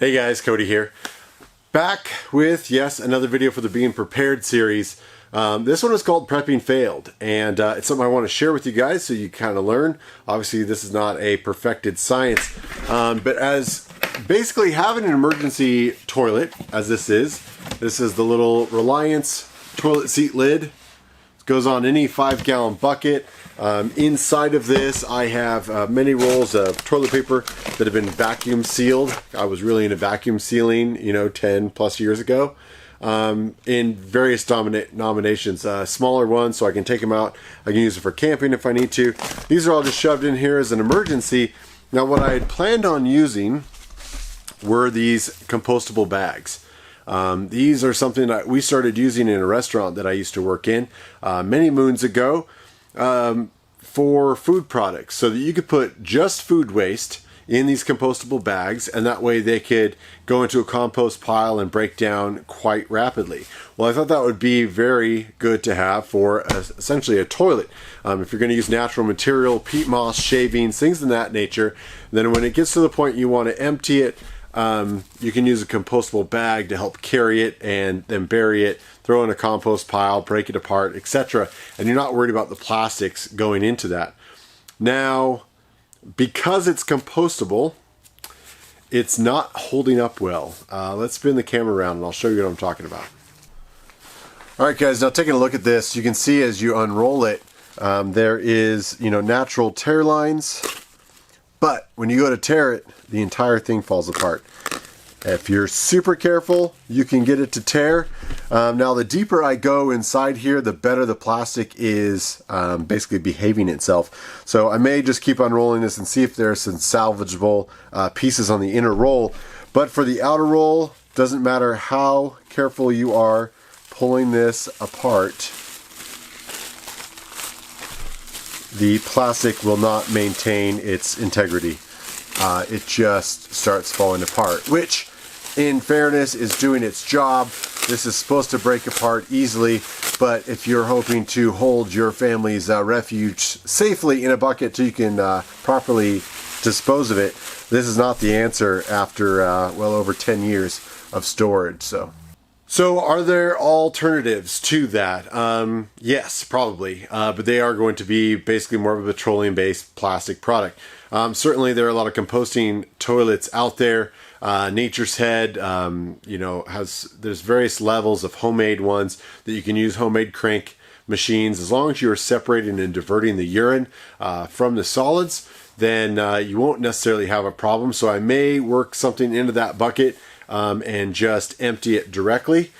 Hey guys, Cody here. Back with, yes, another video for the Being Prepared series. This one is called Prepping Failed, and it's something I want to share with you guys so you kind of learn. Obviously, this is not a perfected science, but as basically having an emergency toilet, as this is the little Reliance toilet seat lid. It goes on any 5-gallon bucket. Inside of this, I have many rolls of toilet paper that have been vacuum sealed. I was really into vacuum sealing, 10 plus years ago, in various denominations. Smaller ones, so I can take them out. I can use it for camping if I need to. These are all just shoved in here as an emergency. Now, what I had planned on using were these compostable bags. These are something that we started using in a restaurant that I used to work in many moons ago. For food products, so that you could put just food waste in these compostable bags, and that way they could go into a compost pile and break down quite rapidly. Well, I thought that would be very good to have for essentially a toilet. If you're going to use natural material, peat moss, shavings, things of that nature, then when it gets to the point you want to empty it, you can use a compostable bag to help carry it and then bury it, throw in a compost pile, break it apart, etc. And you're not worried about the plastics going into that. Now, because it's compostable, it's not holding up well. Let's spin the camera around and I'll show you what I'm talking about. Alright guys, now taking a look at this, you can see as you unroll it, there is, natural tear lines. But when you go to tear it, the entire thing falls apart. If you're super careful, you can get it to tear. Now, the deeper I go inside here, the better the plastic is basically behaving itself. So I may just keep unrolling this and see if there's some salvageable pieces on the inner roll. But for the outer roll, doesn't matter how careful you are pulling this apart, the plastic will not maintain its integrity. It just starts falling apart, which in fairness is doing its job. This is supposed to break apart easily, but if you're hoping to hold your family's refuge safely in a bucket so you can properly dispose of it, this is not the answer after well over 10 years of storage. So are there alternatives to that? Yes, probably, but they are going to be basically more of a petroleum-based plastic product. Certainly there are a lot of composting toilets out there. Nature's Head, there's various levels of homemade ones that you can use, homemade crank machines. As long as you're separating and diverting the urine from the solids, then you won't necessarily have a problem. So I may work something into that bucket and just empty it directly.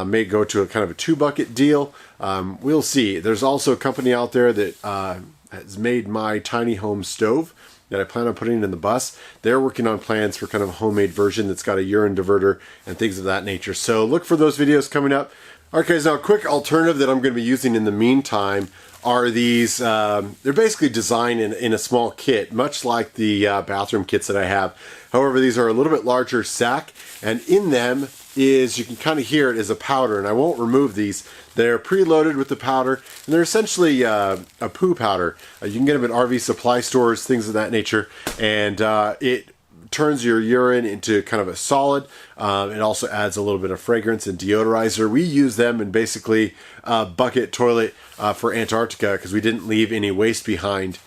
May go to a kind of a 2-bucket deal. We'll see. There's also a company out there that has made my tiny home stove that I plan on putting in the bus. They're working on plans for kind of a homemade version that's got a urine diverter and things of that nature. So look for those videos coming up. All right guys, now a quick alternative that I'm going to be using in the meantime are these, they're basically designed in a small kit, much like the bathroom kits that I have. However, these are a little bit larger sack, and in them is, you can kind of hear it as a powder, and I won't remove these. They're preloaded with the powder, and they're essentially a poo powder. You can get them at RV supply stores, things of that nature, and it turns your urine into kind of a solid. It also adds a little bit of fragrance and deodorizer. We use them in basically a bucket toilet for Antarctica because we didn't leave any waste behind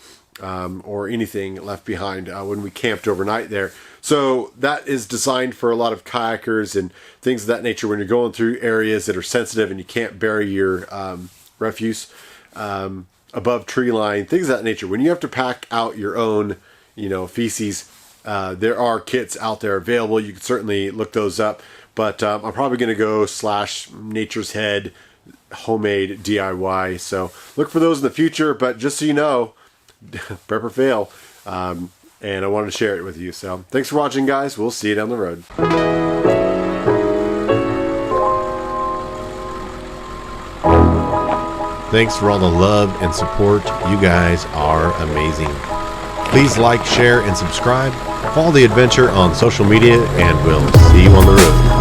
or anything left behind when we camped overnight there. So that is designed for a lot of kayakers and things of that nature when you're going through areas that are sensitive and you can't bury your refuse above tree line, things of that nature. When you have to pack out your own, feces, there are kits out there available. You can certainly look those up, but I'm probably going to go / Nature's Head homemade DIY. So look for those in the future, but just so you know, prep or fail. And I wanted to share it with you. So thanks for watching, guys. We'll see you down the road. Thanks for all the love and support. You guys are amazing. Please like, share, and subscribe. Follow the adventure on social media, and we'll see you on the road.